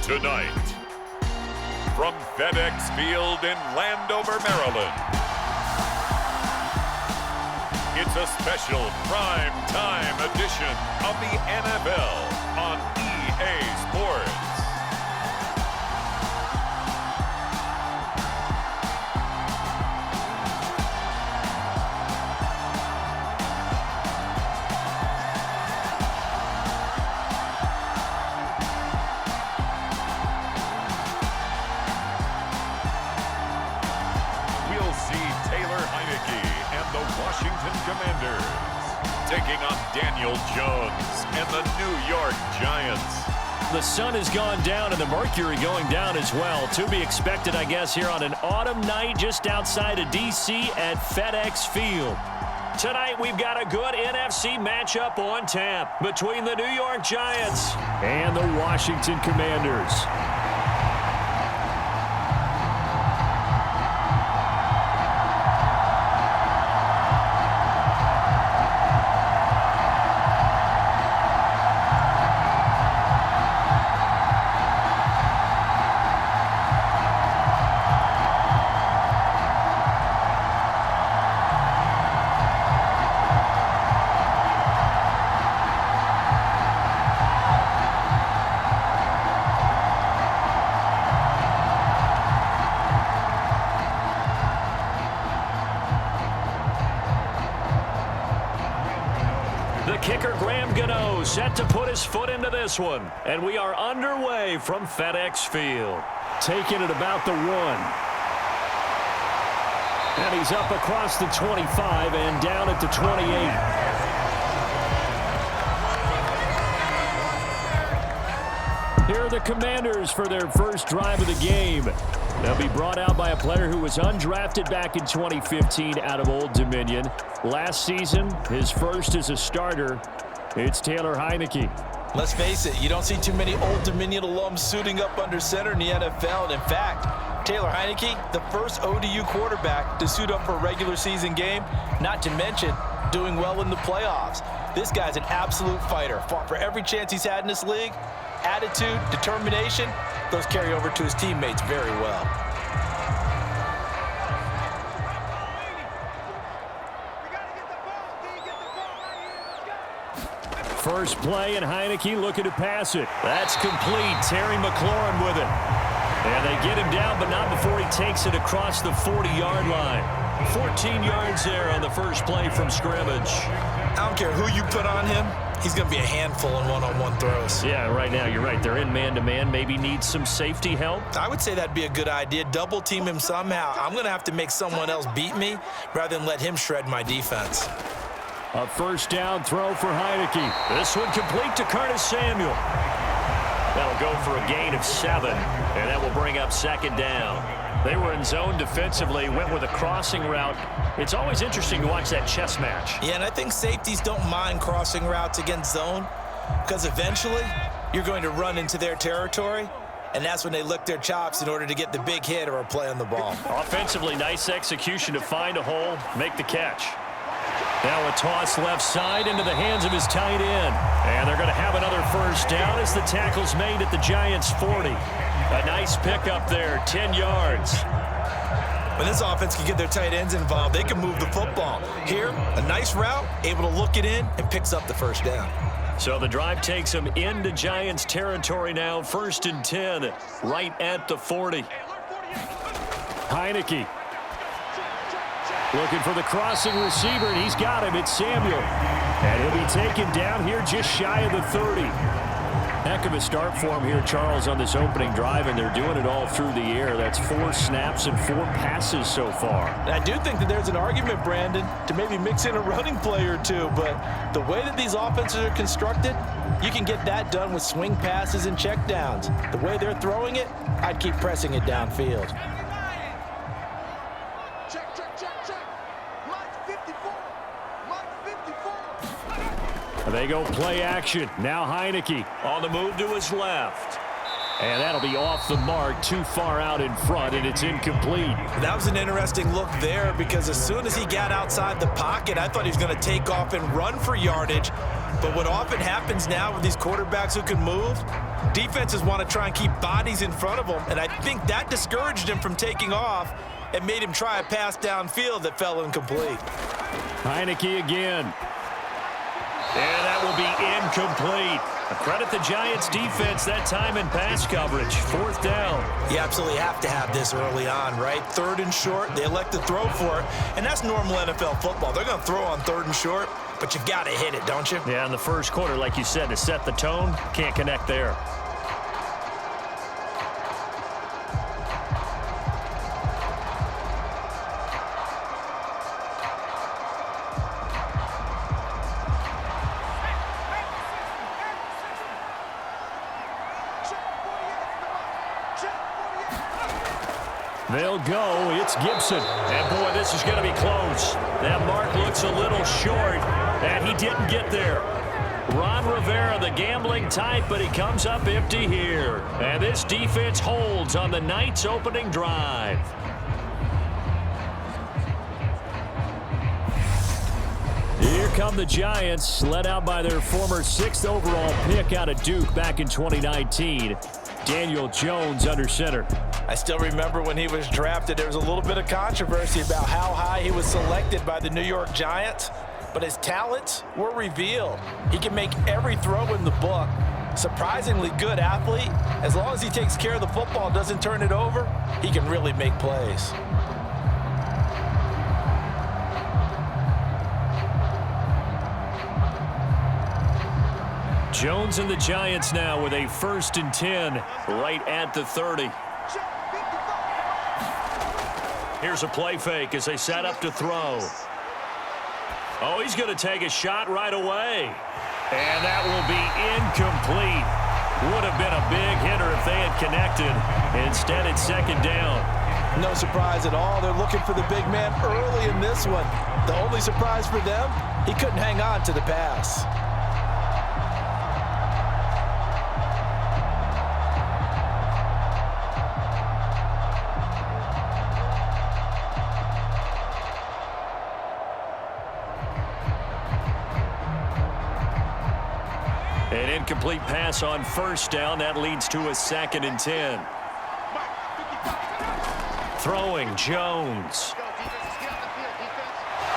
Tonight, from FedExField in Landover, Maryland, it's a special prime time edition of the NFL on EA Sports. Commanders taking on Daniel Jones and the New York Giants. The sun has gone down and the mercury going down as well. To be expected, I guess, here on an autumn night just outside of D.C. at FedExField. Tonight, we've got a good NFC matchup on tap between the New York Giants and the Washington Commanders. Set to put his foot into this one, and we are underway from FedExField. Taking it about the 1. And he's up across the 25 and down at the 28. Here are the Commanders for their first drive of the game. They'll be brought out by a player who was undrafted back in 2015 out of Old Dominion. Last season, his first as a starter. It's Taylor Heinicke. Let's face it, you don't see too many Old Dominion alums suiting up under center in the NFL. And in fact, Taylor Heinicke, the first ODU quarterback to suit up for a regular season game, not to mention doing well in the playoffs. This guy's an absolute fighter. Fought for every chance he's had in this league. Attitude, determination, those carry over to his teammates very well. First play, and Heinicke looking to pass it. That's complete. Terry McLaurin with it. And they get him down, but not before he takes it across the 40-yard line. 14 yards there on the first play from scrimmage. I don't care who you put on him. He's going to be a handful in one-on-one throws. Yeah, right now, you're right. They're in man-to-man. Maybe needs some safety help. I would say that'd be a good idea. Double team him somehow. I'm going to have to make someone else beat me rather than let him shred my defense. A first down throw for Heinicke. This one complete to Curtis Samuel. That'll go for a gain of 7, and that will bring up second down. They were in zone defensively, went with a crossing route. It's always interesting to watch that chess match. Yeah, and I think safeties don't mind crossing routes against zone because eventually you're going to run into their territory, and that's when they lick their chops in order to get the big hit or a play on the ball. Offensively, nice execution to find a hole, make the catch. Now a toss left side into the hands of his tight end. And they're going to have another first down as the tackle's made at the Giants' 40. A nice pickup there, 10 yards. When this offense can get their tight ends involved, they can move the football. Here, a nice route, able to look it in, and picks up the first down. So the drive takes them into Giants territory now, 1st and 10, right at the 40. Heinicke. Looking for the crossing receiver, and he's got him. It's Samuel. And he'll be taken down here just shy of the 30. Heck of a start for him here, Charles, on this opening drive, and they're doing it all through the air. That's 4 snaps and 4 passes so far. I do think that there's an argument, Brandon, to maybe mix in a running play or two, but the way that these offenses are constructed, you can get that done with swing passes and checkdowns. The way they're throwing it, I'd keep pressing it downfield. They go play action. Now Heinicke on the move to his left. And that'll be off the mark, too far out in front, and it's incomplete. That was an interesting look there because as soon as he got outside the pocket, I thought he was going to take off and run for yardage. But what often happens now with these quarterbacks who can move, defenses want to try and keep bodies in front of them, and I think that discouraged him from taking off and made him try a pass downfield that fell incomplete. Heineke again. And that will be incomplete. Credit the Giants defense that time in pass coverage. 4th down. You absolutely have to have this early on, right? 3rd and short, they elect to throw for it, and that's normal NFL football. They're going to throw on 3rd and short, but you've got to hit it, don't you? Yeah, in the first quarter, like you said, to set the tone, can't connect there. They'll go. It's Gibson. And, boy, this is going to be close. That mark looks a little short, and he didn't get there. Ron Rivera, the gambling type, but he comes up empty here. And this defense holds on the night's opening drive. Here come the Giants, led out by their former 6th overall pick out of Duke back in 2019. Daniel Jones under center. I still remember when he was drafted, there was a little bit of controversy about how high he was selected by the New York Giants, but his talents were revealed. He can make every throw in the book. Surprisingly good athlete. As long as he takes care of the football, doesn't turn it over, he can really make plays. Jones and the Giants now with a 1st and 10 right at the 30. Here's a play fake as they set up to throw. Oh, he's going to take a shot right away. And that will be incomplete. Would have been a big hitter if they had connected. Instead, it's 2nd down. No surprise at all. They're looking for the big man early in this one. The only surprise for them, he couldn't hang on to the pass. An incomplete pass on 1st down. That leads to a 2nd and 10. Throwing Jones.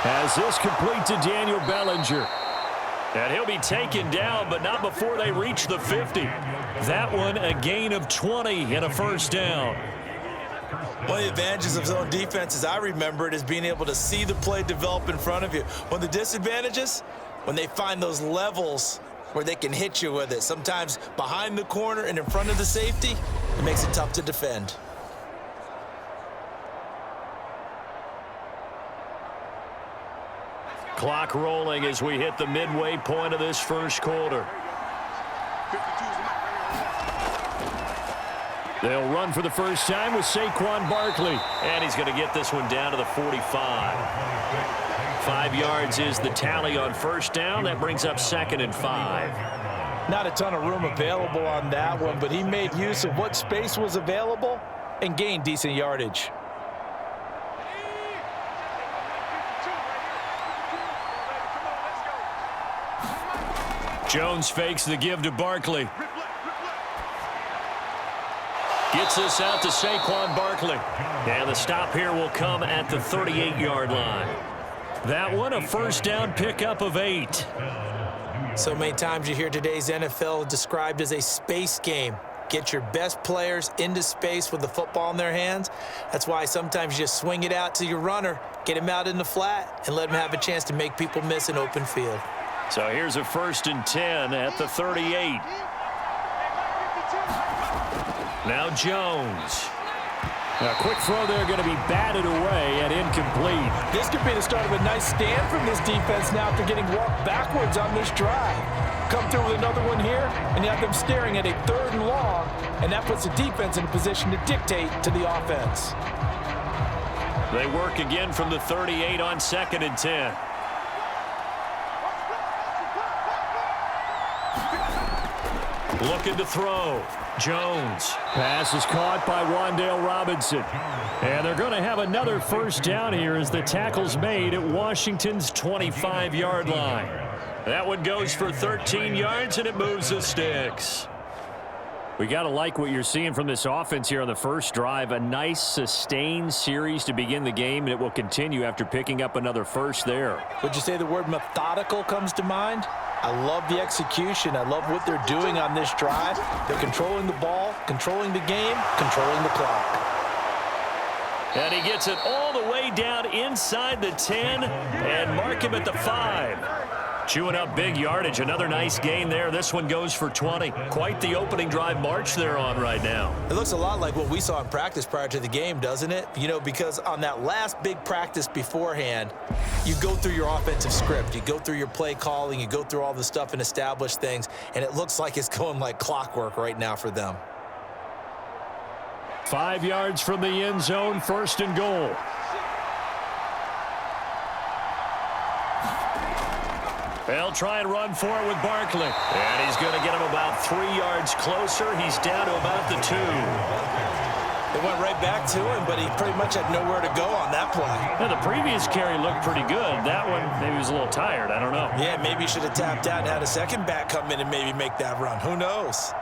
As this complete to Daniel Bellinger. And he'll be taken down, but not before they reach the 50. That one a gain of 20 and a 1st down. One of the advantages of zone defense, as I remember it, is being able to see the play develop in front of you. One of the disadvantages, when they find those levels where they can hit you with it. Sometimes behind the corner and in front of the safety, it makes it tough to defend. Clock rolling as we hit the midway point of this first quarter. They'll run for the first time with Saquon Barkley. And he's going to get this one down to the 45. 5 yards is the tally on 1st down. That brings up 2nd and 5. Not a ton of room available on that one, but he made use of what space was available and gained decent yardage. Jones fakes the give to Barkley. Gets this out to Saquon Barkley. And the stop here will come at the 38-yard line. That one a 1st down pickup of 8. So many times you hear today's NFL described as a space game. Get your best players into space with the football in their hands. That's why sometimes you just swing it out to your runner, get him out in the flat, and let him have a chance to make people miss an open field. So here's a 1st and 10 at the 38. Now Jones. A quick throw there, going to be batted away and incomplete. This could be the start of a nice stand from this defense now after getting walked backwards on this drive. Come through with another one here, and you have them staring at a 3rd and long, and that puts the defense in a position to dictate to the offense. They work again from the 38 on 2nd and 10. Looking to throw. Jones. Pass is caught by Wan'Dale Robinson. And they're going to have another first down here as the tackle's made at Washington's 25-yard line. That one goes for 13 yards, and it moves the sticks. We got to like what you're seeing from this offense here on the first drive. A nice, sustained series to begin the game, and it will continue after picking up another first there. Would you say the word methodical comes to mind? I love the execution. I love what they're doing on this drive. They're controlling the ball, controlling the game, controlling the clock. And he gets it all the way down inside the 10 and mark him at the 5. Chewing up big yardage. Another nice gain there. This one goes for 20. Quite the opening drive march they're on right now. It looks a lot like what we saw in practice prior to the game, doesn't it? You know, because on that last big practice beforehand, you go through your offensive script. You go through your play calling. You go through all the stuff and establish things. And it looks like it's going like clockwork right now for them. 5 yards from the end zone, 1st and goal. They'll try and run for it with Barkley. And he's going to get him about 3 yards closer. He's down to about the 2. They went right back to him, but he pretty much had nowhere to go on that play. Yeah, the previous carry looked pretty good. That one, maybe he was a little tired. I don't know. Yeah, maybe he should have tapped out and had a second back come in and maybe make that run. Who knows?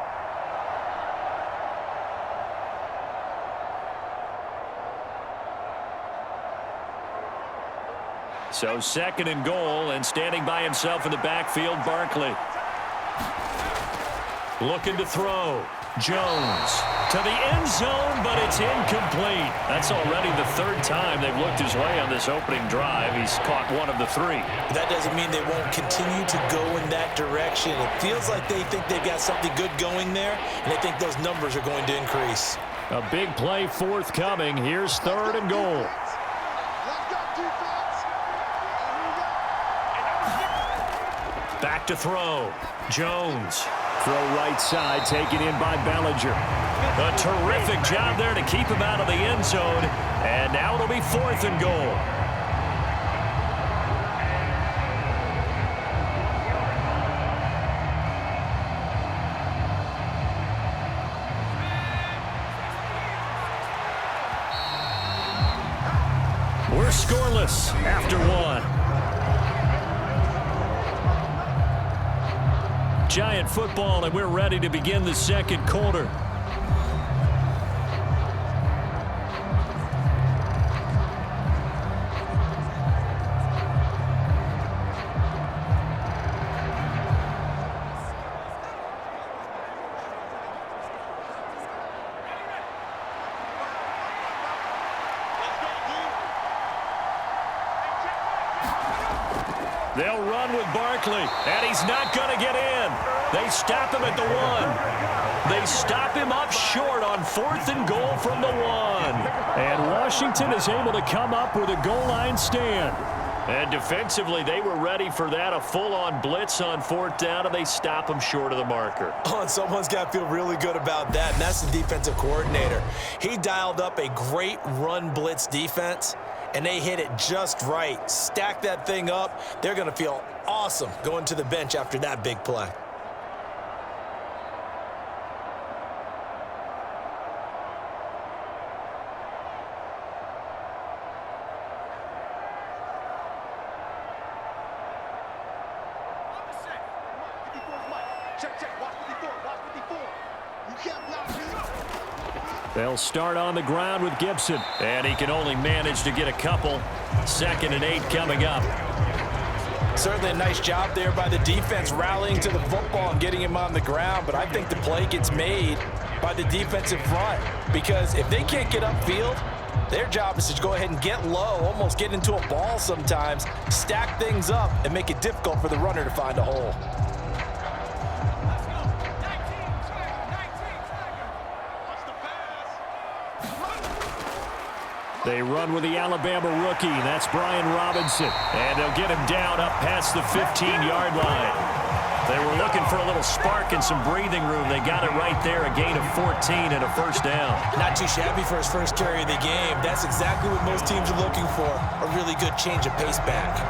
So 2nd and goal, and standing by himself in the backfield, Barkley. Looking to throw. Jones to the end zone, but it's incomplete. That's already the 3rd time they've looked his way on this opening drive. He's caught 1 of the 3. That doesn't mean they won't continue to go in that direction. It feels like they think they've got something good going there, and they think those numbers are going to increase. A big play forthcoming. Here's 3rd and goal. Back to throw. Jones. Throw right side, taken in by Bellinger. A terrific job there to keep him out of the end zone. And now it'll be 4th and goal. We're scoreless after 1. Giant football, and we're ready to begin the 2nd quarter. They'll run with Barkley, and he's not going to get in. They stop him at the 1. They stop him up short on 4th and goal from the 1. And Washington is able to come up with a goal line stand. And defensively, they were ready for that, a full-on blitz on 4th down, and they stop him short of the marker. Oh, and someone's got to feel really good about that, and that's the defensive coordinator. He dialed up a great run blitz defense, and they hit it just right. Stack that thing up. They're going to feel awesome going to the bench after that big play. They'll start on the ground with Gibson, and he can only manage to get a couple. 2nd and 8 coming up. Certainly a nice job there by the defense rallying to the football and getting him on the ground, but I think the play gets made by the defensive front because if they can't get upfield, their job is to go ahead and get low, almost get into a ball sometimes, stack things up, and make it difficult for the runner to find a hole. They run with the Alabama rookie. That's Brian Robinson. And they'll get him down up past the 15-yard line. They were looking for a little spark and some breathing room. They got it right there, a gain of 14 and a 1st down. Not too shabby for his first carry of the game. That's exactly what most teams are looking for, a really good change of pace back.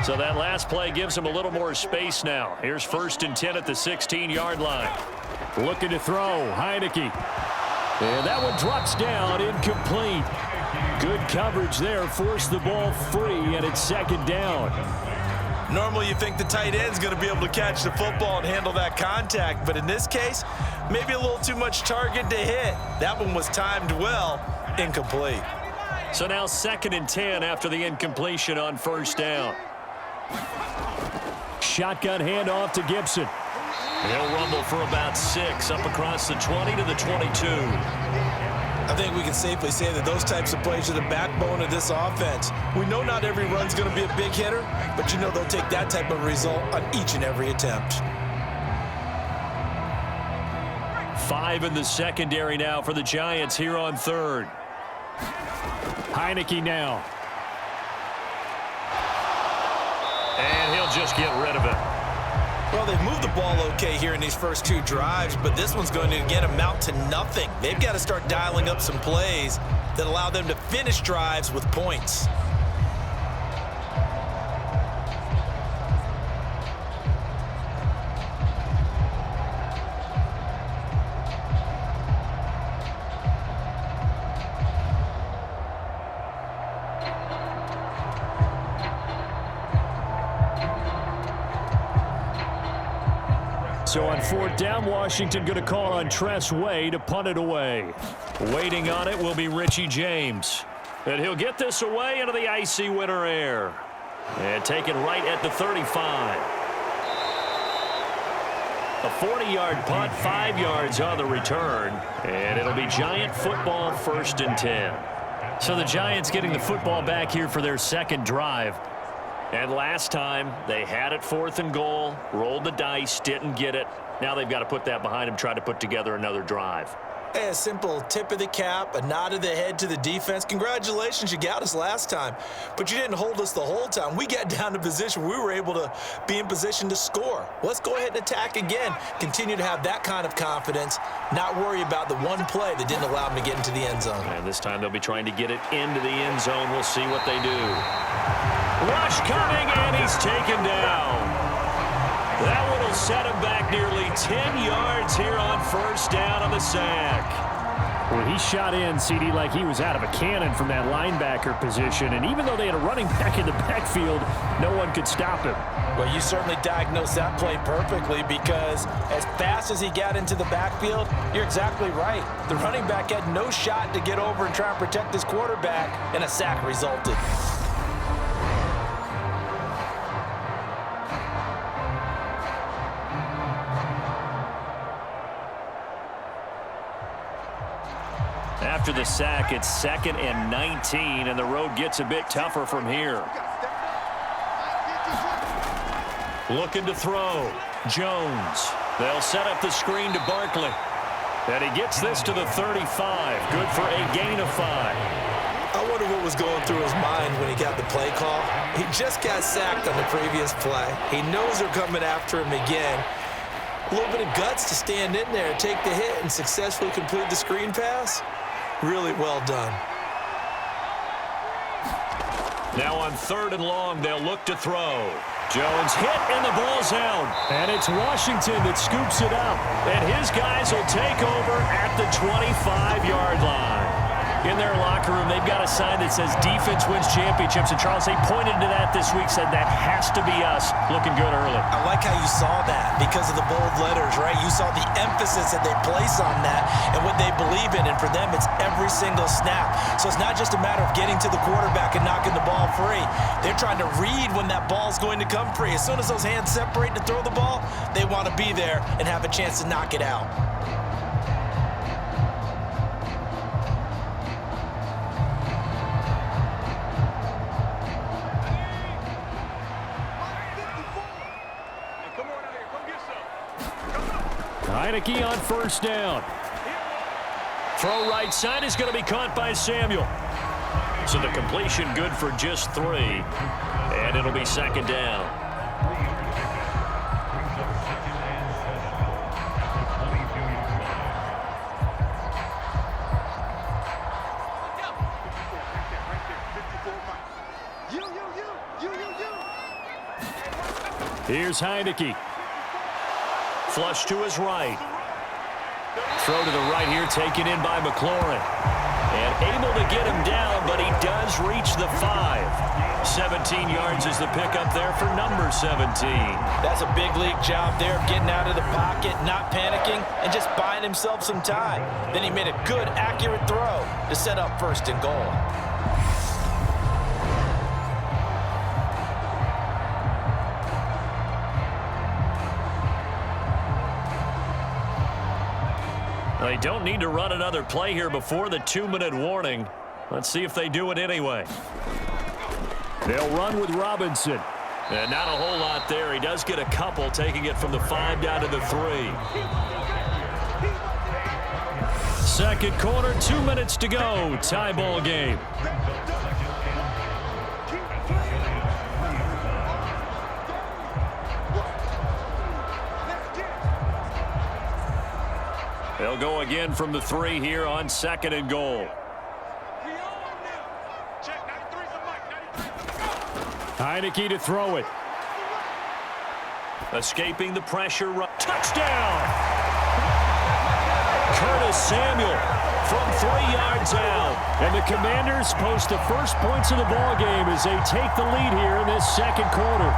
So that last play gives him a little more space now. Here's 1st and 10 at the 16-yard line. Looking to throw, Heineke. And that one drops down, incomplete. Good coverage there, forced the ball free, and it's 2nd down. Normally you think the tight end's going to be able to catch the football and handle that contact, but in this case, maybe a little too much target to hit. That one was timed well, incomplete. So now 2nd and 10 after the incompletion on 1st down. Shotgun handoff to Gibson. He'll rumble for about 6 up across the 20 to the 22. I think we can safely say that those types of plays are the backbone of this offense. We know not every run's going to be a big hitter, but you know they'll take that type of result on each and every attempt. 5 in the secondary now for the Giants here on 3rd. Heineke now. And he'll just get rid of it. Well, they've moved the ball okay here in these first 2 drives, but this one's going to, again, amount to nothing. They've got to start dialing up some plays that allow them to finish drives with points. So on 4th down, Washington going to call on Tress Way to punt it away. Waiting on it will be Richie James. And he'll get this away into the icy winter air. And taken right at the 35. A 40-yard punt, 5 yards on the return. And it'll be Giant football, 1st and 10. So the Giants getting the football back here for their 2nd drive. And last time, they had it 4th and goal, rolled the dice, didn't get it. Now they've got to put that behind them, try to put together another drive. Hey, a simple tip of the cap, a nod of the head to the defense. Congratulations, you got us last time. But you didn't hold us the whole time. We got down to position. We were able to be in position to score. Let's go ahead and attack again. Continue to have that kind of confidence, not worry about the one play that didn't allow them to get into the end zone. And this time they'll be trying to get it into the end zone. We'll see what they do. Rush coming, and he's taken down. That one will set him back nearly 10 yards here on 1st down on the sack. Well, he shot in, CD, like he was out of a cannon from that linebacker position. And even though they had a running back in the backfield, no one could stop him. Well, you certainly diagnosed that play perfectly because as fast as he got into the backfield, you're exactly right. The running back had no shot to get over and try and protect his quarterback, and a sack resulted. After the sack, it's 2nd and 19, and the road gets a bit tougher from here. Looking to throw. Jones. They'll set up the screen to Barkley. And he gets this to the 35. Good for a gain of 5. I wonder what was going through his mind when he got the play call. He just got sacked on the previous play. He knows they're coming after him again. A little bit of guts to stand in there, take the hit, and successfully complete the screen pass. Really well done. Now on 3rd and long, they'll look to throw. Jones hit, and the ball's out. And it's Washington that scoops it up. And his guys will take over at the 25-yard line. In their locker room, they've got a sign that says defense wins championships. And Charles, they pointed to that this week, said that has to be us. Looking good early. I like how you saw that because of the bold letters, right? You saw the emphasis that they place on that and what they believe in. And for them, it's every single snap. So it's not just a matter of getting to the quarterback and knocking the ball free. They're trying to read when that ball's going to come free. As soon as those hands separate to throw the ball, they want to be there and have a chance to knock it out. Heineke on 1st down. Throw right side is going to be caught by Samuel. So the completion good for just 3. And it'll be 2nd down. Here's Heineke. Flush to his right. Throw to the right here, taken in by McLaurin. And able to get him down, but he does reach the 5. 17 yards is the pickup there for number 17. That's a big league job there, getting out of the pocket, not panicking, and just buying himself some time. Then he made a good, accurate throw to set up 1st and goal. They don't need to run another play here before the 2-minute warning. Let's see if they do it anyway. They'll run with Robinson. And not a whole lot there. He does get a couple, taking it from the 5 down to the 3. Second quarter, 2 minutes to go. Tie ball game. They'll go again from the 3 here on 2nd and goal. Heineke to throw it. Escaping the pressure. Touchdown! Curtis Samuel from 3 yards out. And the Commanders post the first points of the ball game as they take the lead here in this second quarter.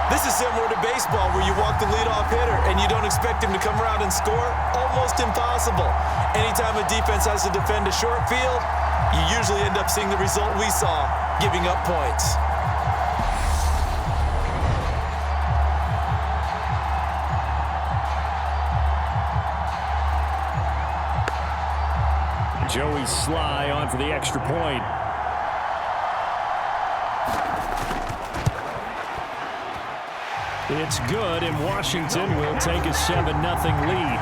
This is similar to baseball where you walk the leadoff hitter and you don't expect him to come around and score. Almost impossible. Anytime a defense has to defend a short field, you usually end up seeing the result we saw, giving up points. Joey Sly on for the extra point. It's good, and Washington will take a 7-0 lead.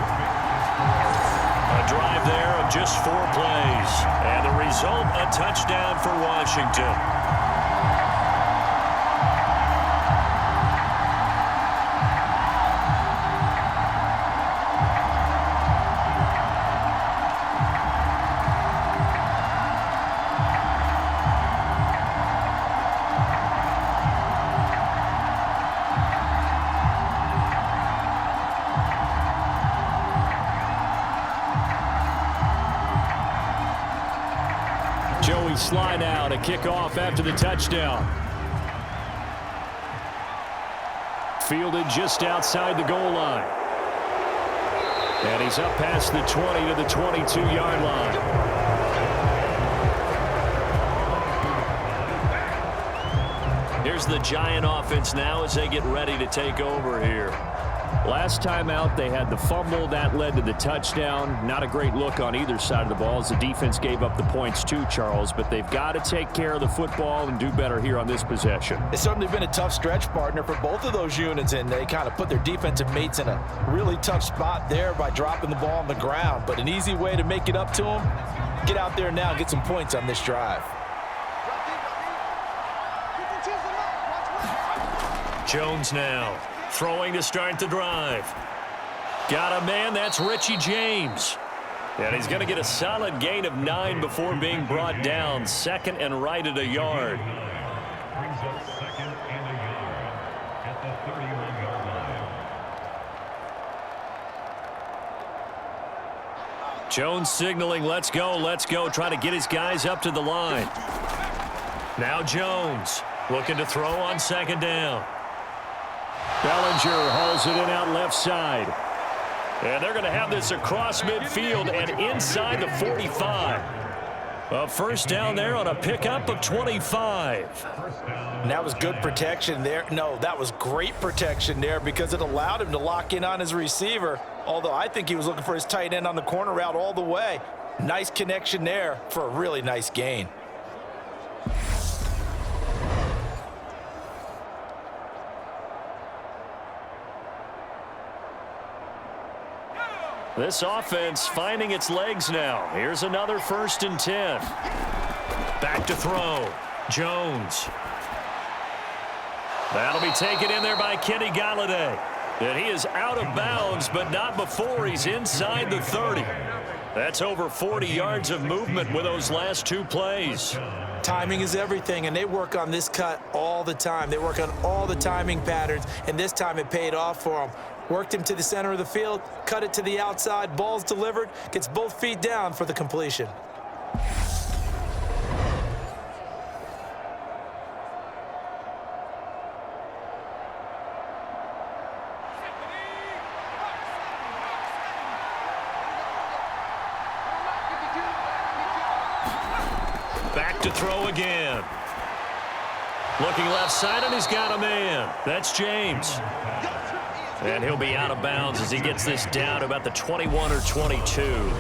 A drive there of just 4 plays. And the result, a touchdown for Washington. Joey Sly now to kick off after the touchdown. Fielded just outside the goal line. And he's up past the 20 to the 22-yard line. Here's the Giant offense now as they get ready to take over here. Last time out, they had the fumble. That led to the touchdown. Not a great look on either side of the ball as the defense gave up the points too, Charles. But they've got to take care of the football and do better here on this possession. It's certainly been a tough stretch, partner, for both of those units, and they kind of put their defensive mates in a really tough spot there by dropping the ball on the ground. But an easy way to make it up to them, get out there now and get some points on this drive. Jones now. Throwing to start the drive. Got a man, that's Richie James. And he's going to get a solid gain of 9 before being brought down. 2nd and right at a yard. Brings up 2nd and a yard at the 31-yard line. Jones signaling, let's go, trying to get his guys up to the line. Now Jones looking to throw on 2nd down. Bellinger hauls it in out left side. And they're going to have this across midfield and inside the 45. A first down there on a pickup of 25. And that was good protection there. No, that was great protection there because it allowed him to lock in on his receiver, although I think he was looking for his tight end on the corner route all the way. Nice connection there for a really nice gain. This offense finding its legs now. Here's another 1st and 10. Back to throw. Jones. That'll be taken in there by Kenny Golladay. And he is out of bounds, but not before he's inside the 30. That's over 40 yards of movement with those last two plays. Timing is everything, and they work on this cut all the time. They work on all the timing patterns, and this time it paid off for them. Worked him to the center of the field, cut it to the outside, ball's delivered, gets both feet down for the completion. Back to throw again. Looking left side, and he's got a man. That's James. And he'll be out of bounds as he gets this down to about the 21 or 22.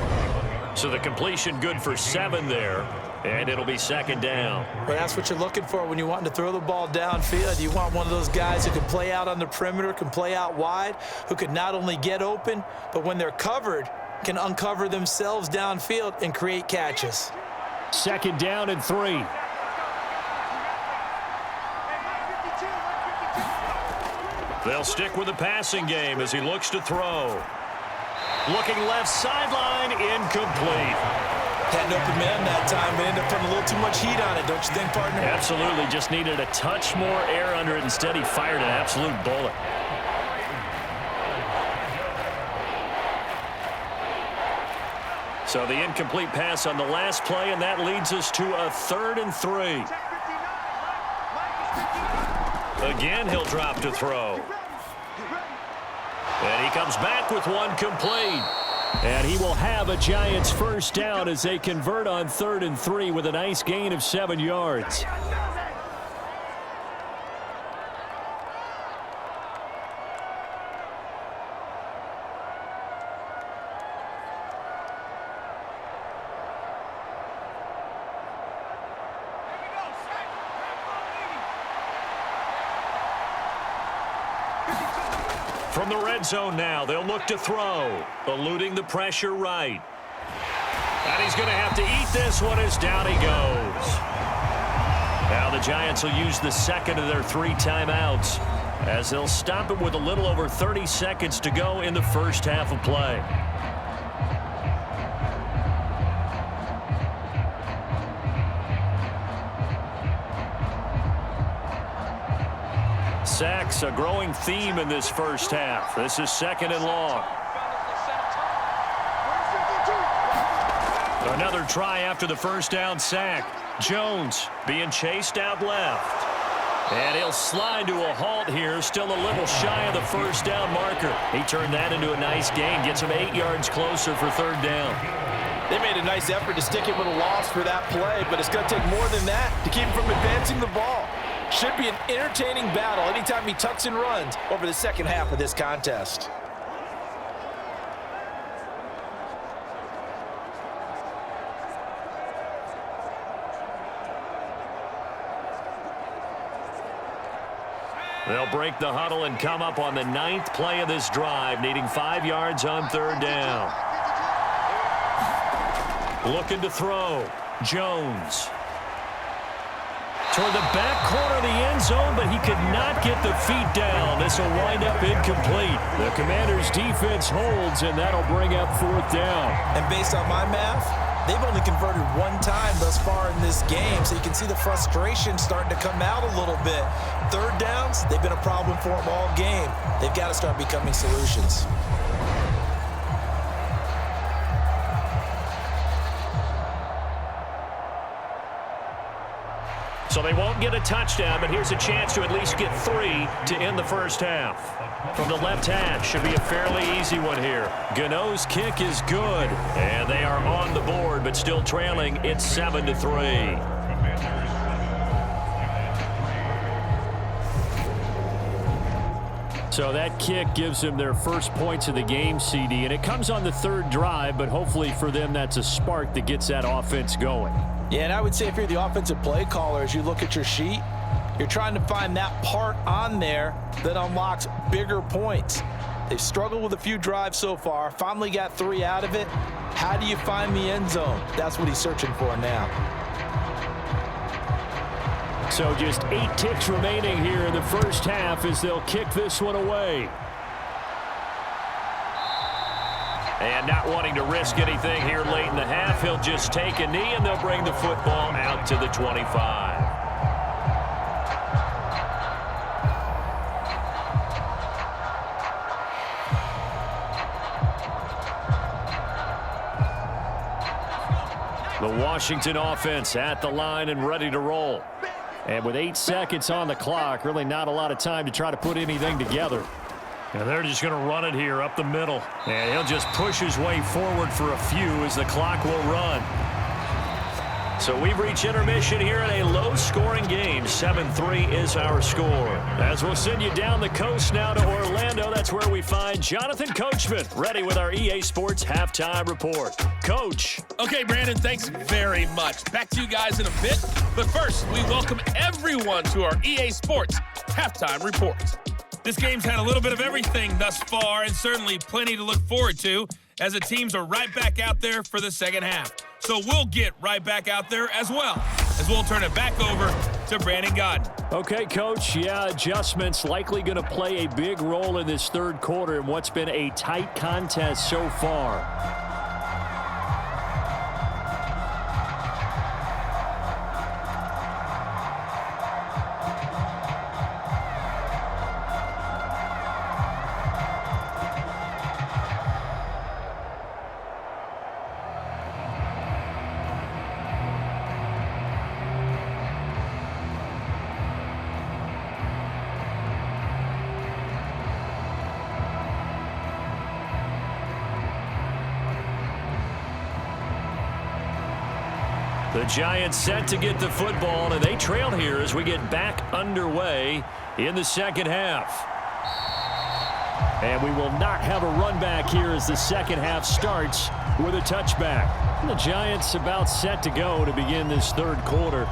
So the completion good for 7 there, and it'll be second down. Well, that's what you're looking for when you want to throw the ball downfield. You want one of those guys who can play out on the perimeter, can play out wide, who can not only get open, but when they're covered, can uncover themselves downfield and create catches. Second down and 3. They'll stick with the passing game as he looks to throw. Looking left sideline, incomplete. Had an open man that time, but ended up putting a little too much heat on it, don't you think, partner? Absolutely. Just needed a touch more air under it. Instead, he fired an absolute bullet. So the incomplete pass on the last play, and that leads us to a 3rd and 3. Again, he'll drop to throw. And he comes back with one complete. And he will have a Giants first down as they convert on 3rd and 3 with a nice gain of 7 yards. From the red zone now, they'll look to throw, eluding the pressure right. And he's going to have to eat this one as down he goes. Now the Giants will use the second of their 3 timeouts as they'll stop him with a little over 30 seconds to go in the first half of play. Sacks, a growing theme in this first half. This is 2nd and long. Another try after the first down sack. Jones being chased out left. And he'll slide to a halt here, still a little shy of the first down marker. He turned that into a nice gain, gets him 8 yards closer for 3rd down. They made a nice effort to stick it with a loss for that play, but it's going to take more than that to keep him from advancing the ball. Should be an entertaining battle anytime he tucks and runs over the second half of this contest. They'll break the huddle and come up on the 9th play of this drive, needing 5 yards on 3rd down. Looking to throw. Jones. Toward the back corner of the end zone, but he could not get the feet down. This will wind up incomplete. The Commanders' defense holds, and that'll bring up 4th down. And based on my math, they've only converted 1 time thus far in this game, so you can see the frustration starting to come out a little bit. 3rd downs, they've been a problem for them all game. They've got to start becoming solutions. So they won't get a touchdown, but here's a chance to at least get 3 to end the first half. From the left hash, should be a fairly easy one here. Gano's kick is good, and they are on the board, but still trailing. It's 7-3. So that kick gives them their first points of the game, CD, and it comes on the 3rd drive, but hopefully for them that's a spark that gets that offense going. Yeah, and I would say if you're the offensive play caller, as you look at your sheet, you're trying to find that part on there that unlocks bigger points. They've struggled with a few drives so far, finally got 3 out of it. How do you find the end zone? That's what he's searching for now. So just 8 ticks remaining here in the first half as they'll kick this one away. And not wanting to risk anything here late in the half, he'll just take a knee, and they'll bring the football out to the 25. The Washington offense at the line and ready to roll. And with 8 seconds on the clock, really not a lot of time to try to put anything together. And they're just going to run it here up the middle. And he'll just push his way forward for a few as the clock will run. So we've reached intermission here in a low-scoring game. 7-3 is our score. As we'll send you down the coast now to Orlando, that's where we find Jonathan Coachman, ready with our EA Sports Halftime Report. Coach. Okay, Brandon, thanks very much. Back to you guys in a bit. But first, we welcome everyone to our EA Sports Halftime Report. This game's had a little bit of everything thus far, and certainly plenty to look forward to, as the teams are right back out there for the second half. So we'll get right back out there as well, as we'll turn it back over to Brandon Godden. Okay, Coach. Yeah, adjustments likely going to play a big role in this third quarter in what's been a tight contest so far. The Giants set to get the football, and they trail here as we get back underway in the second half. And we will not have a run back here as the second half starts with a touchback. The Giants about set to go to begin this third quarter.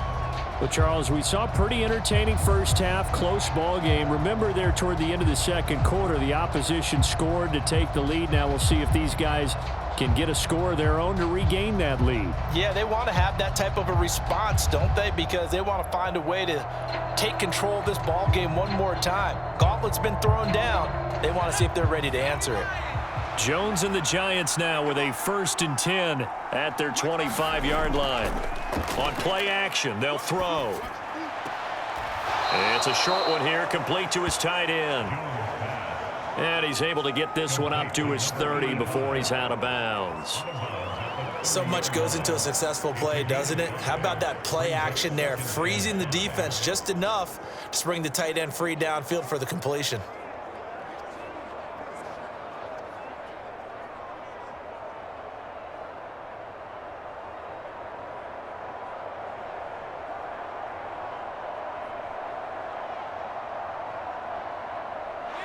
But, Charles, we saw a pretty entertaining first half, close ball game. Remember there toward the end of the second quarter, the opposition scored to take the lead. Now we'll see if these guys can get a score of their own to regain that lead. Yeah, they want to have that type of a response, don't they? Because they want to find a way to take control of this ball game one more time. Gauntlet's been thrown down. They want to see if they're ready to answer it. Jones and the Giants now with a 1st and 10 at their 25-yard line. On play action, they'll throw. It's a short one here, complete to his tight end. And he's able to get this one up to his 30 before he's out of bounds. So much goes into a successful play, doesn't it? How about that play action there, freezing the defense just enough to bring the tight end free downfield for the completion.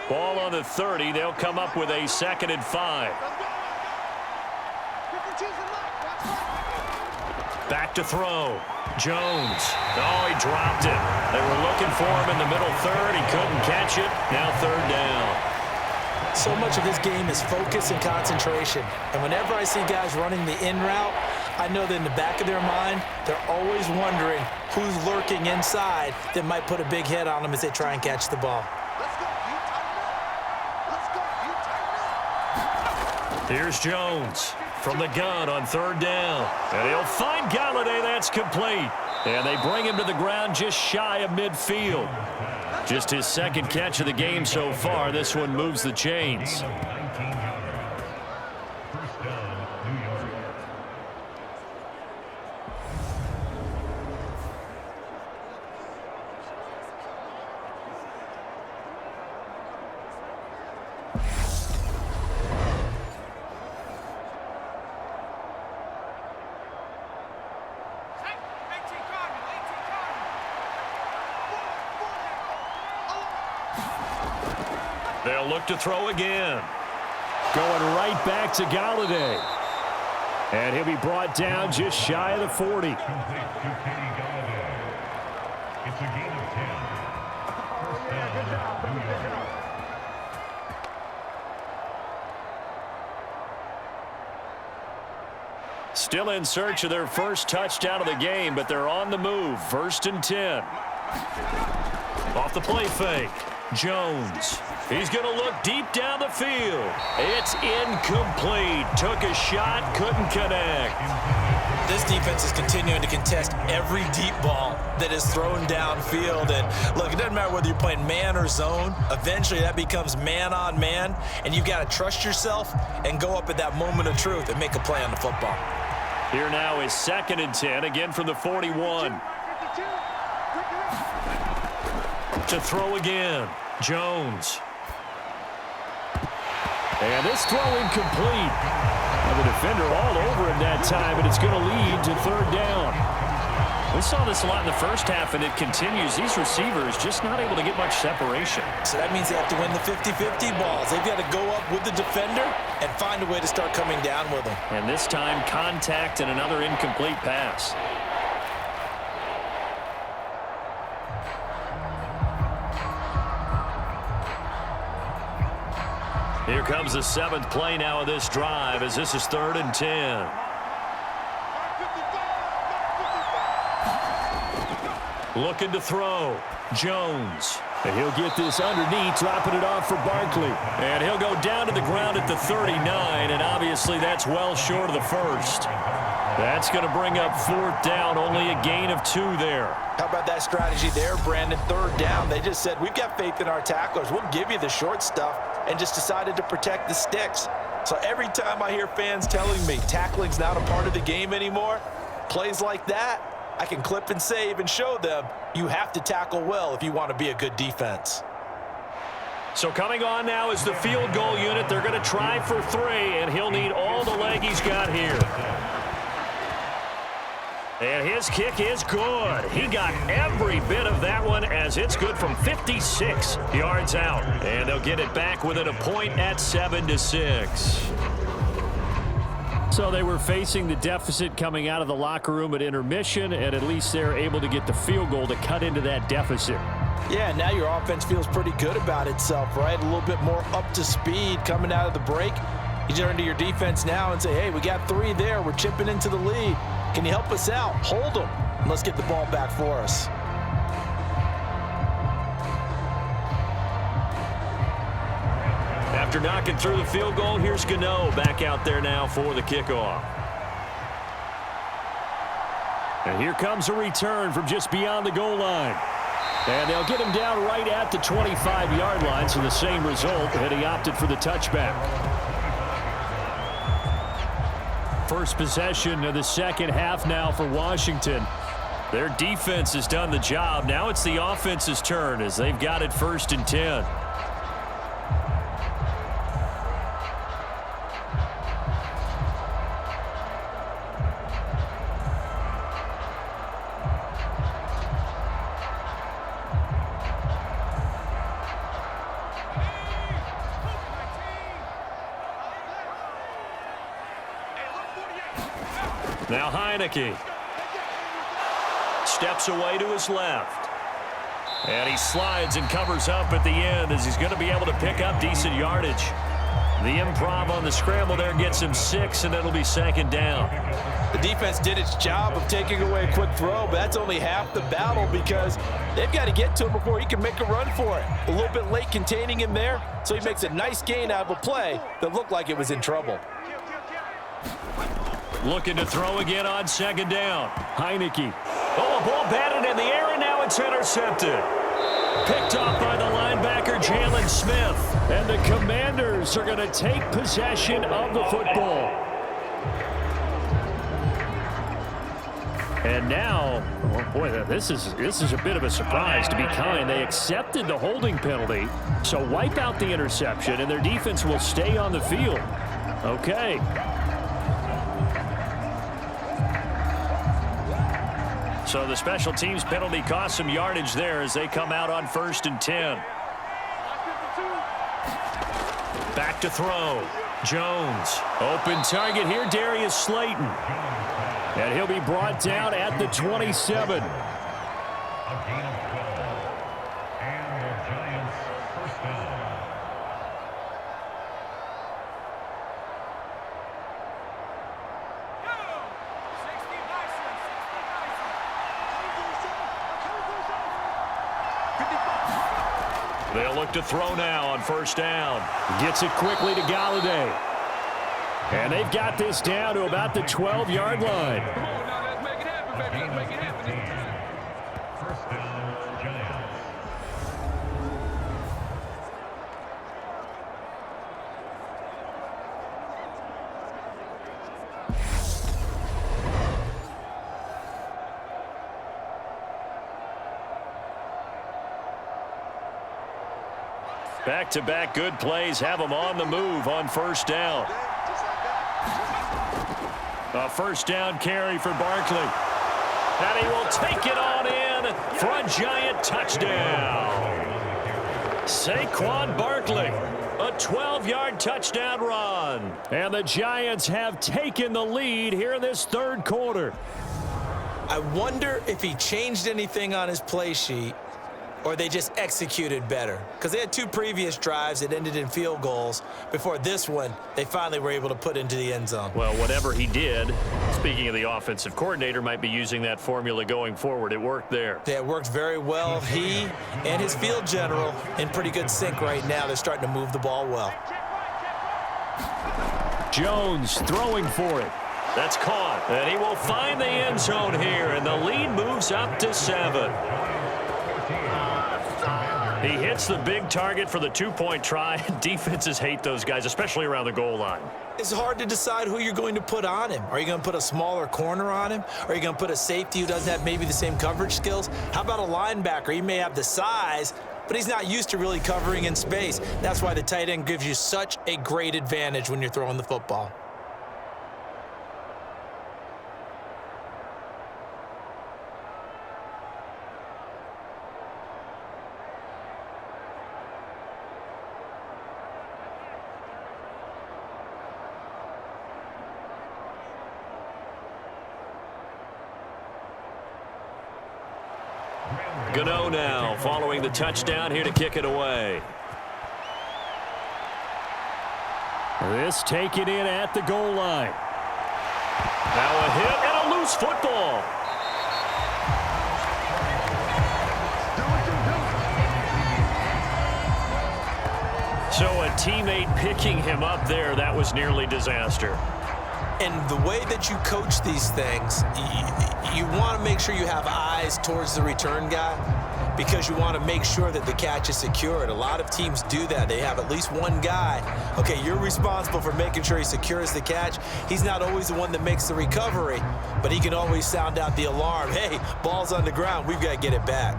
Ball on the 30. They'll come up with a 2nd and 5. Back to throw. Jones. Oh, he dropped it. They were looking for him in the middle third. He couldn't catch it. Now 3rd down. So much of this game is focus and concentration. And whenever I see guys running the in route, I know that in the back of their mind, they're always wondering who's lurking inside that might put a big hit on them as they try and catch the ball. Here's Jones from the gun on 3rd down. And he'll find Galladay. That's complete. And they bring him to the ground just shy of midfield. Just his 2nd catch of the game so far. This one moves the chains. They'll look to throw again. Going right back to Galladay. And he'll be brought down just shy of the 40. It's a gain of 10. Still in search of their first touchdown of the game, but they're on the move. 1st and 10. Off the play fake. Jones He's going to look deep down the field. It's incomplete. Took a shot, couldn't connect. This defense is continuing to contest every deep ball that is thrown downfield. And look, it doesn't matter whether you're playing man or zone. Eventually, that becomes man on man. And you've got to trust yourself and go up at that moment of truth and make a play on the football. Here now is 2nd and 10, again from the 41. To throw again, Jones. And this throw incomplete. And the defender all over him that time, and it's going to lead to 3rd down. We saw this a lot in the first half, and it continues. These receivers just not able to get much separation. So that means they have to win the 50-50 balls. They've got to go up with the defender and find a way to start coming down with them. And this time, contact and another incomplete pass. Here comes the 7th play now of this drive as this is 3rd and 10. Looking to throw. Jones. And he'll get this underneath, dropping it off for Barkley. And he'll go down to the ground at the 39, and obviously that's well short of the first. That's going to bring up 4th down, only a gain of 2 there. How about that strategy there, Brandon? 3rd down. They just said, we've got faith in our tacklers. We'll give you the short stuff, and just decided to protect the sticks. So every time I hear fans telling me tackling's not a part of the game anymore, plays like that, I can clip and save and show them you have to tackle well if you want to be a good defense. So coming on now is the field goal unit. They're going to try for 3, and he'll need all the leg he's got here. And his kick is good. He got every bit of that one as it's good from 56 yards out. And they'll get it back within a point at 7-6. So they were facing the deficit coming out of the locker room at intermission, and at least they're able to get the field goal to cut into that deficit. Yeah, now your offense feels pretty good about itself, right? A little bit more up to speed coming out of the break. You turn to your defense now and say, hey, we got 3 there. We're chipping into the lead. Can you help us out? Hold them. And let's get the ball back for us. After knocking through the field goal, here's Gano back out there now for the kickoff. And here comes a return from just beyond the goal line. And they'll get him down right at the 25-yard line, so the same result, and he opted for the touchback. First possession of the second half now for Washington. Their defense has done the job. Now it's the offense's turn as they've got it 1st and 10. Now Heineke steps away to his left. And he slides and covers up at the end as he's going to be able to pick up decent yardage. The improv on the scramble there gets him 6, and it'll be 2nd down. The defense did its job of taking away a quick throw, but that's only half the battle because they've got to get to him before he can make a run for it. A little bit late containing him there, so he makes a nice gain out of a play that looked like it was in trouble. Looking to throw again on 2nd down. Heineke. Oh, a ball batted in the air, and now it's intercepted. Picked off by the linebacker, Jalen Smith. And the Commanders are going to take possession of the football. And now, oh boy, this is a bit of a surprise, to be kind. They accepted the holding penalty, so wipe out the interception, and their defense will stay on the field. Okay. So the special teams penalty cost some yardage there as they come out on 1st and 10. Back to throw. Jones. Open target here, Darius Slayton. And he'll be brought down at the 27. They'll look to throw now on first down. Gets it quickly to Galladay. And they've got this down to about the 12-yard line. Come on now, let's make it happen, baby. Let's make it happen. First down, Giants. Back-to-back good plays have them on the move on first down. A first down carry for Barkley. And he will take it on in for a Giant touchdown. Saquon Barkley, a 12-yard touchdown run. And the Giants have taken the lead here in this third quarter. I wonder if he changed anything on his play sheet or they just executed better. Because they had two previous drives that ended in field goals. Before this one, they finally were able to put into the end zone. Well, whatever he did, speaking of the offensive coordinator, might be using that formula going forward. It worked there. Yeah, it worked very well. He and his field general in pretty good sync right now. They're starting to move the ball well. Jones throwing for it. That's caught. And he will find the end zone here, and the lead moves up to 7. He hits the big target for the two-point try. Defenses hate those guys, especially around the goal line. It's hard to decide who you're going to put on him. Are you going to put a smaller corner on him? Or are you going to put a safety who doesn't have maybe the same coverage skills? How about a linebacker? He may have the size, but he's not used to really covering in space. That's why the tight end gives you such a great advantage when you're throwing the football. Gano now following the touchdown here to kick it away. This taken in at the goal line. Now a hit and a loose football. So a teammate picking him up there, that was nearly disaster. And the way that you coach these things, you want to make sure you have eyes towards the return guy because you want to make sure that the catch is secured. A lot of teams do that. They have at least one guy. Okay, you're responsible for making sure he secures the catch. He's not always the one that makes the recovery, but he can always sound out the alarm. Hey, ball's on the ground. We've got to get it back.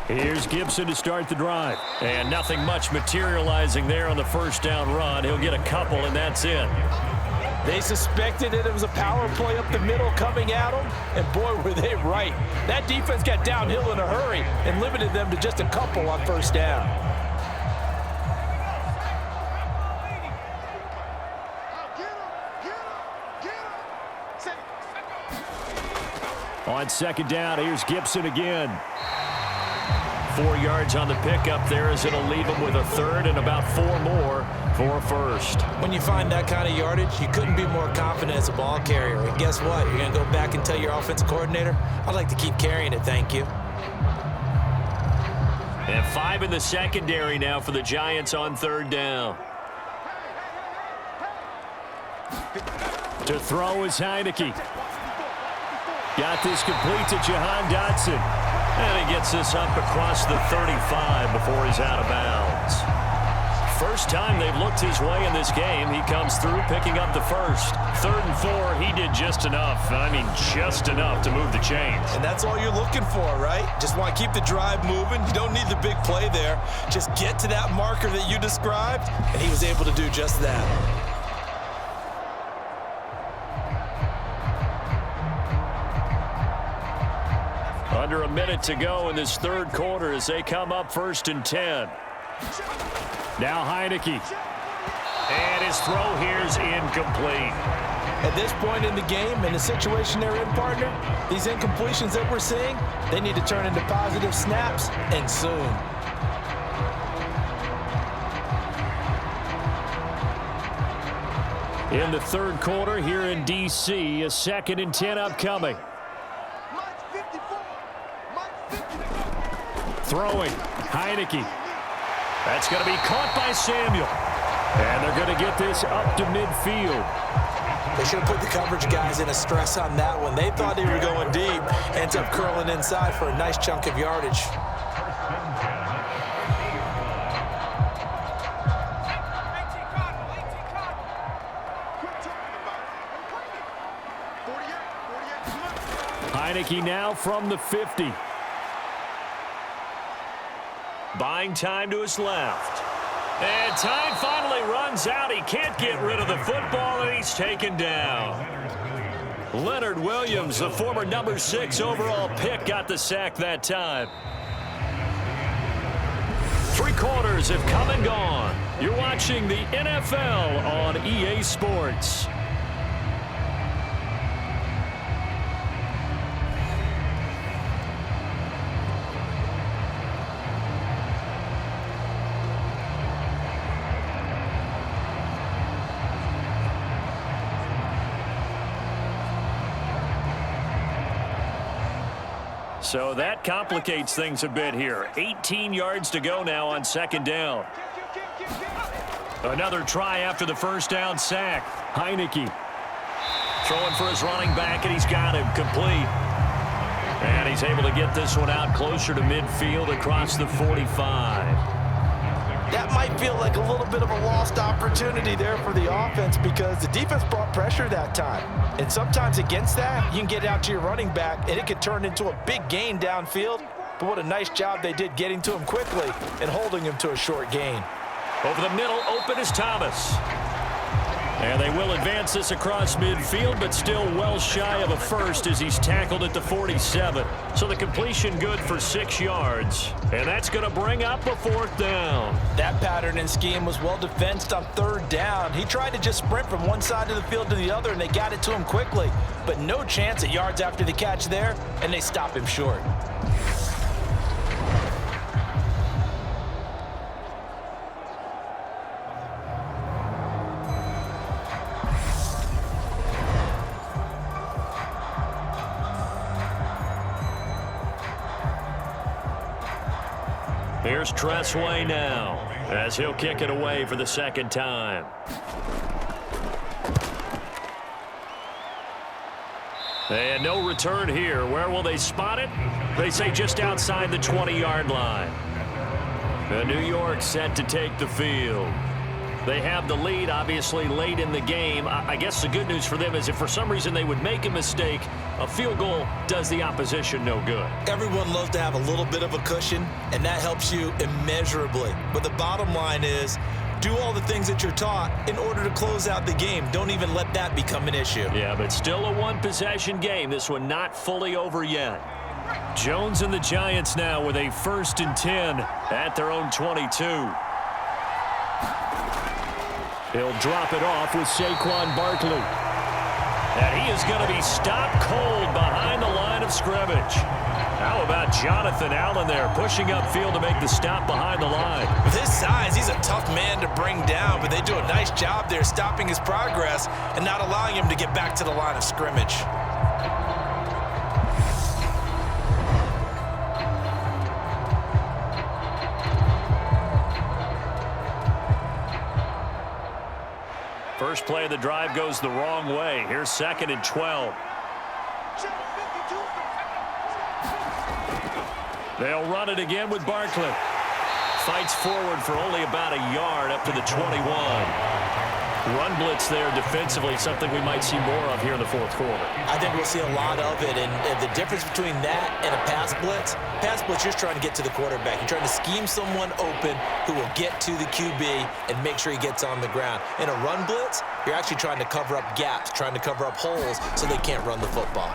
Here's Gibson to start the drive. And nothing much materializing there on the first down run. He'll get a couple, and that's it. They suspected that it was a power play up the middle coming at them, and boy, were they right. That defense got downhill in a hurry and limited them to just a couple on first down. On second down, here's Gibson again. 4 yards on the pickup there as it'll leave him with a third and about 4 more for a first. When you find that kind of yardage, you couldn't be more confident as a ball carrier. And guess what? You're going to go back and tell your offensive coordinator, I'd like to keep carrying it, thank you. And 5 in the secondary now for the Giants on third down. To throw is Heineke. Got this complete to Jahan Dotson. And he gets this up across the 35 before he's out of bounds. First time they've looked his way in this game. He comes through picking up the first. 3rd and 4, he did just enough. I mean, just enough to move the chains. And that's all you're looking for, right? Just want to keep the drive moving. You don't need the big play there. Just get to that marker that you described, and he was able to do just that. Under a minute to go in this third quarter as they come up 1st and 10. Now Heineke. And his throw here's incomplete. At this point in the game, in the situation they're in, partner, these incompletions that we're seeing, they need to turn into positive snaps, and soon. In the third quarter here in D.C., a 2nd and 10 upcoming. Throwing, Heineke. That's going to be caught by Samuel. And they're going to get this up to midfield. They should have put the coverage guys in a stress on that one. They thought they were going deep. Ends up curling inside for a nice chunk of yardage. Heineke now from the 50. Buying time to his left. And time finally runs out. He can't get rid of the football, and he's taken down. Leonard Williams, the former number 6 overall pick, got the sack that time. 3 quarters have come and gone. You're watching the NFL on EA Sports. So that complicates things a bit here. 18 yards to go now on 2nd down. Another try after the first down sack. Heineke throwing for his running back, and he's got him complete. And he's able to get this one out closer to midfield across the 45. That might feel like a little bit of a lost opportunity there for the offense because the defense brought pressure that time. And sometimes against that, you can get out to your running back, and it could turn into a big gain downfield. But what a nice job they did getting to him quickly and holding him to a short gain. Over the middle, open is Thomas. And they will advance this across midfield, but still well shy of a first as he's tackled at the 47. So the completion good for 6 yards. And that's going to bring up a 4th down. That pattern and scheme was well defensed on 3rd down. He tried to just sprint from one side of the field to the other, and they got it to him quickly. But no chance at yards after the catch there, and they stop him short. Here's Tressway now as he'll kick it away for the 2nd time. And no return here. Where will they spot it? They say just outside the 20-yard line. And New York set to take the field. They have the lead, obviously, late in the game. I guess the good news for them is if for some reason they would make a mistake, a field goal does the opposition no good. Everyone loves to have a little bit of a cushion, and that helps you immeasurably. But the bottom line is, do all the things that you're taught in order to close out the game. Don't even let that become an issue. Yeah, but still a one-possession game. This one not fully over yet. Jones and the Giants now with a 1st and 10 at their own 22. He'll drop it off with Saquon Barkley. And he is going to be stopped cold behind the line of scrimmage. How about Jonathan Allen there pushing upfield to make the stop behind the line? With his size, he's a tough man to bring down, but they do a nice job there stopping his progress and not allowing him to get back to the line of scrimmage. First play of the drive goes the wrong way. Here's 2nd and 12. They'll run it again with Barkley. Fights forward for only about a yard up to the 21. Run blitz there defensively, something we might see more of here in the 4th quarter. I think we'll see a lot of it, and the difference between that and a pass blitz, you're just trying to get to the quarterback. You're trying to scheme someone open who will get to the QB and make sure he gets on the ground. In a run blitz, you're actually trying to cover up gaps, trying to cover up holes so they can't run the football.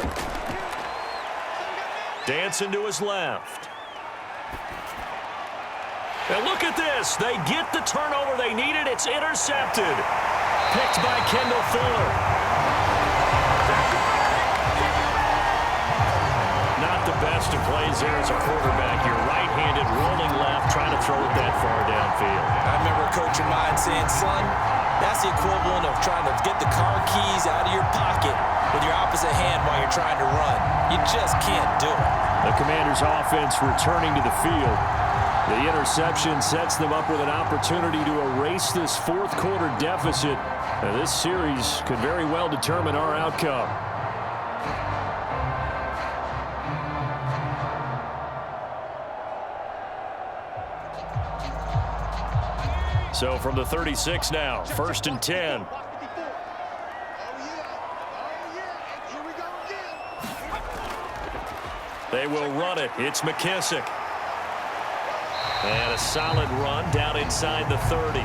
Dancing to his left. And look at this. They get the turnover they needed. It's intercepted. Picked by Kendall Fuller. Not the best of plays there as a quarterback. You're right-handed, rolling left, trying to throw it that far downfield. I remember a coach of mine saying, son, That's the equivalent of trying to get the car keys out of your pocket with your opposite hand while you're trying to run. You just can't do it. The Commanders' offense returning to the field. The interception sets them up with an opportunity to erase this fourth quarter deficit. And this series could very well determine our outcome. So from the 36 now, 1st and 10. They will run it. It's McKissick. And a solid run down inside the 30.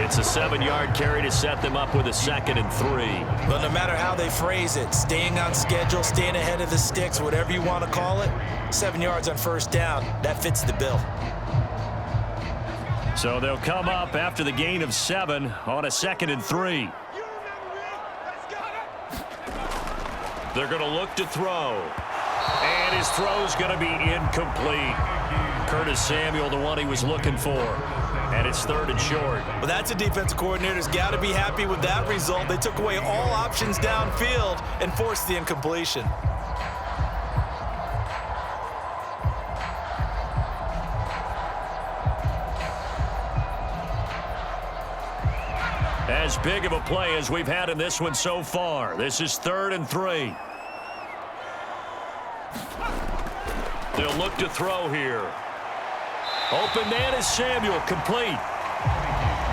It's a 7-yard carry to set them up with a 2nd and 3. But no matter how they phrase it, staying on schedule, staying ahead of the sticks, whatever you want to call it, 7 yards on 1st down, that fits the bill. So they'll come up after the gain of 7 on a 2nd and 3. They're going to look to throw. And his throw's going to be incomplete. Curtis Samuel, the one he was looking for. And it's 3rd and short. Well, that's a defensive coordinator's got to be happy with that result. They took away all options downfield and forced the incompletion. As big of a play as we've had in this one so far. This is 3rd and 3. They'll look to throw here. Open man is Samuel, complete.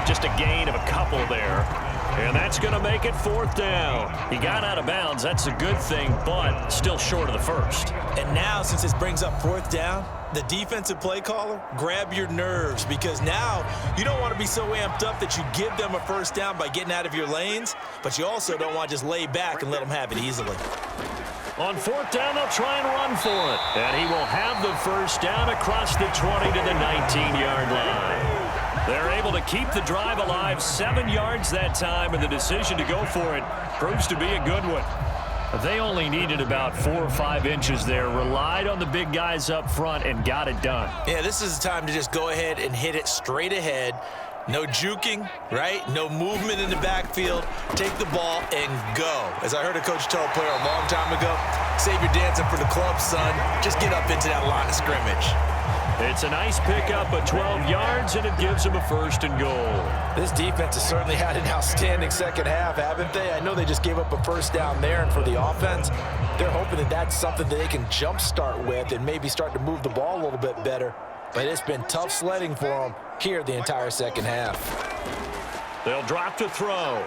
Just a gain of a couple there. And that's going to make it 4th down. He got out of bounds. That's a good thing, but still short of the 1st. And now, since this brings up 4th down, the defensive play caller, grab your nerves, because now you don't want to be so amped up that you give them a 1st down by getting out of your lanes, but you also don't want to just lay back and let them have it easily. On 4th down, they'll try and run for it. And he will have the 1st down across the 20 to the 19-yard line. They're able to keep the drive alive, 7 yards that time, and the decision to go for it proves to be a good one. They only needed about 4 or 5 inches there, relied on the big guys up front, and got it done. Yeah, this is the time to just go ahead and hit it straight ahead. No juking, right? No movement in the backfield. Take the ball and go. As I heard a coach tell a player a long time ago, save your dancing for the club, son. Just get up into that line of scrimmage. It's a nice pickup of 12 yards, and it gives them a 1st and goal. This defense has certainly had an outstanding second half, haven't they? I know they just gave up a 1st down there, and for the offense, they're hoping that that's something that they can jumpstart with and maybe start to move the ball a little bit better. But it's been tough sledding for them here the entire second half. They'll drop to throw.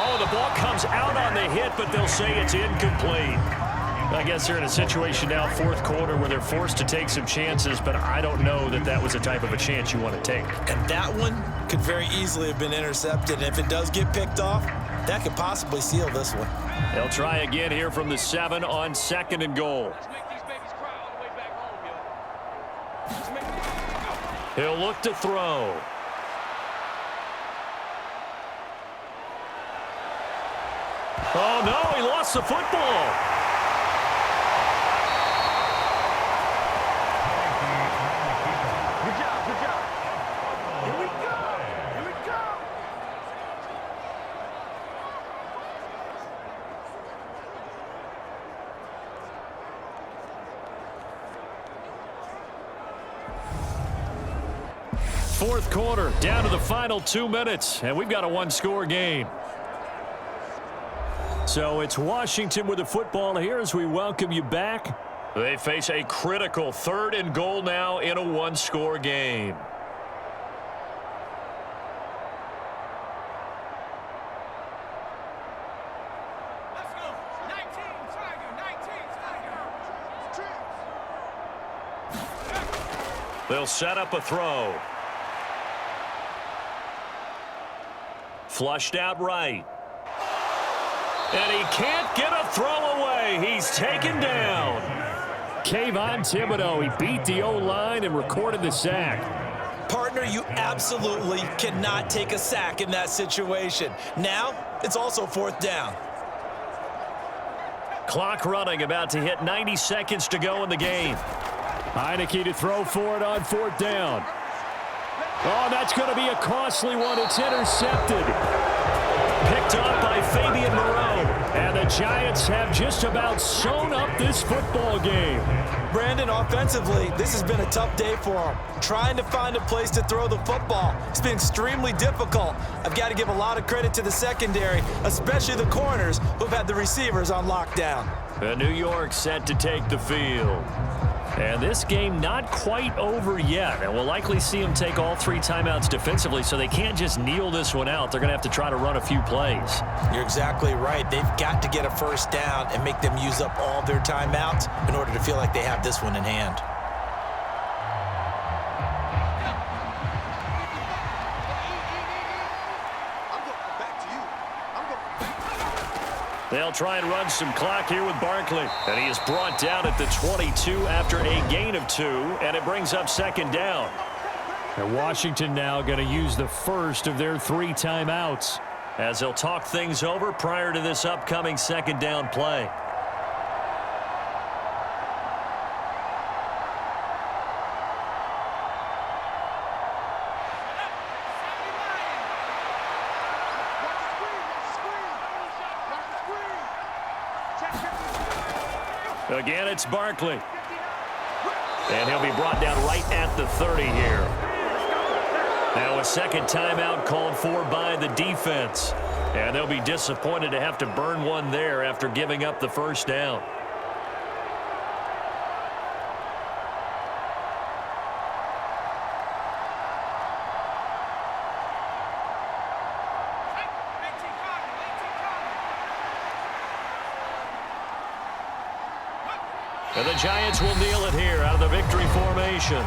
Oh, the ball comes out on the hit, but they'll say it's incomplete. I guess they're in a situation now, 4th quarter, where they're forced to take some chances, but I don't know that that was the type of a chance you want to take. And that one could very easily have been intercepted. And if it does get picked off, that could possibly seal this one. They'll try again here from the 7 on 2nd and goal. He'll look to throw. Oh, no, he lost the football. Good job, good job. Here we go, here we go. Fourth quarter, down to the final 2 minutes, and we've got a 1-score game. So it's Washington with the football here as we welcome you back. They face a critical 3rd and goal now in a 1-score game. Let's go. 19, Tiger. They'll set up a throw. Flushed out right. And he can't get a throw away. He's taken down. Kayvon Thibodeaux, he beat the O-line and recorded the sack. Partner, you absolutely cannot take a sack in that situation. Now, it's also 4th down. Clock running, about to hit 90 seconds to go in the game. Heinicke to throw for it on 4th down. Oh, that's going to be a costly one. It's intercepted. Picked up by Fabian Moreau. And the Giants have just about sewn up this football game. Brandon, offensively, this has been a tough day for him. Trying to find a place to throw the football. It's been extremely difficult. I've got to give a lot of credit to the secondary, especially the corners who've had the receivers on lockdown. New York set to take the field. And this game not quite over yet. And we'll likely see them take all 3 timeouts defensively, so they can't just kneel this one out. They're going to have to try to run a few plays. You're exactly right. They've got to get a first down and make them use up all their timeouts in order to feel like they have this one in hand. They'll try and run some clock here with Barkley. And he is brought down at the 22 after a gain of 2, and it brings up second down. And Washington now going to use the first of their 3 timeouts, as they'll talk things over prior to this upcoming second down play. Again, it's Barkley. And he'll be brought down right at the 30 here. Now a second timeout called for by the defense. And they'll be disappointed to have to burn one there after giving up the first down. And the Giants will kneel it here out of the victory formation.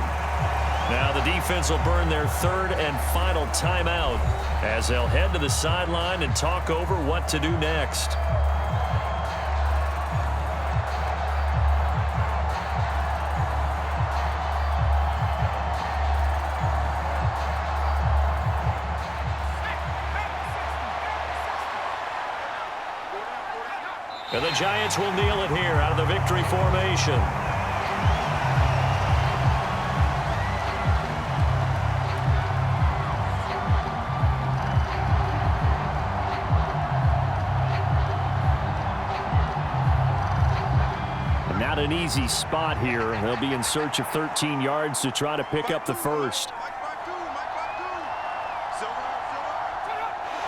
Now the defense will burn their 3rd and final timeout as they'll head to the sideline and talk over what to do next. And the Giants will kneel it here out of the victory formation. And not an easy spot here. They'll be in search of 13 yards to try to pick up the first.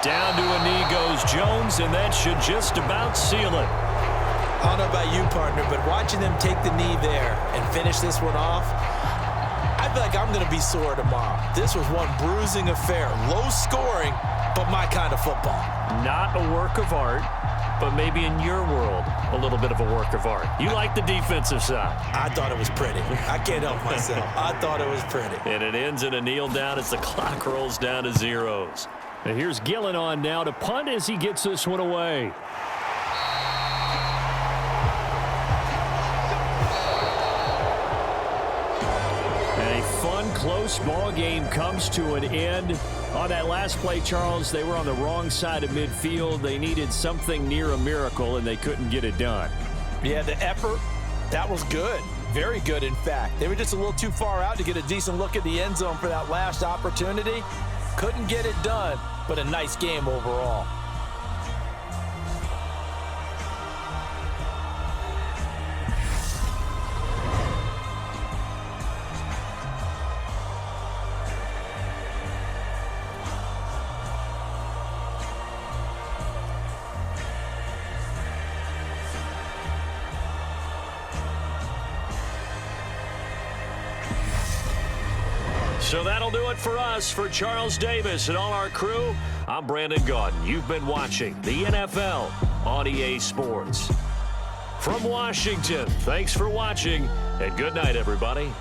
Down to a knee goes Jones, and that should just about seal it. I don't know about you, partner, but watching them take the knee there and finish this one off, I feel like I'm going to be sore tomorrow. This was one bruising affair. Low scoring, but my kind of football. Not a work of art, but maybe in your world, a little bit of a work of art. You like the defensive side. I thought it was pretty. I can't help myself. I thought it was pretty. And it ends in a kneel down as the clock rolls down to zeros. And here's Gillen on now to punt as he gets this one away. And a fun, close ball game comes to an end. On that last play, Charles, they were on the wrong side of midfield. They needed something near a miracle, and they couldn't get it done. Yeah, the effort, that was good. Very good, in fact. They were just a little too far out to get a decent look at the end zone for that last opportunity. Couldn't get it done, but a nice game overall. So that'll do it for us. For Charles Davis and all our crew, I'm Brandon Gaudin. You've been watching the NFL on EA Sports. From Washington, thanks for watching, and good night, everybody.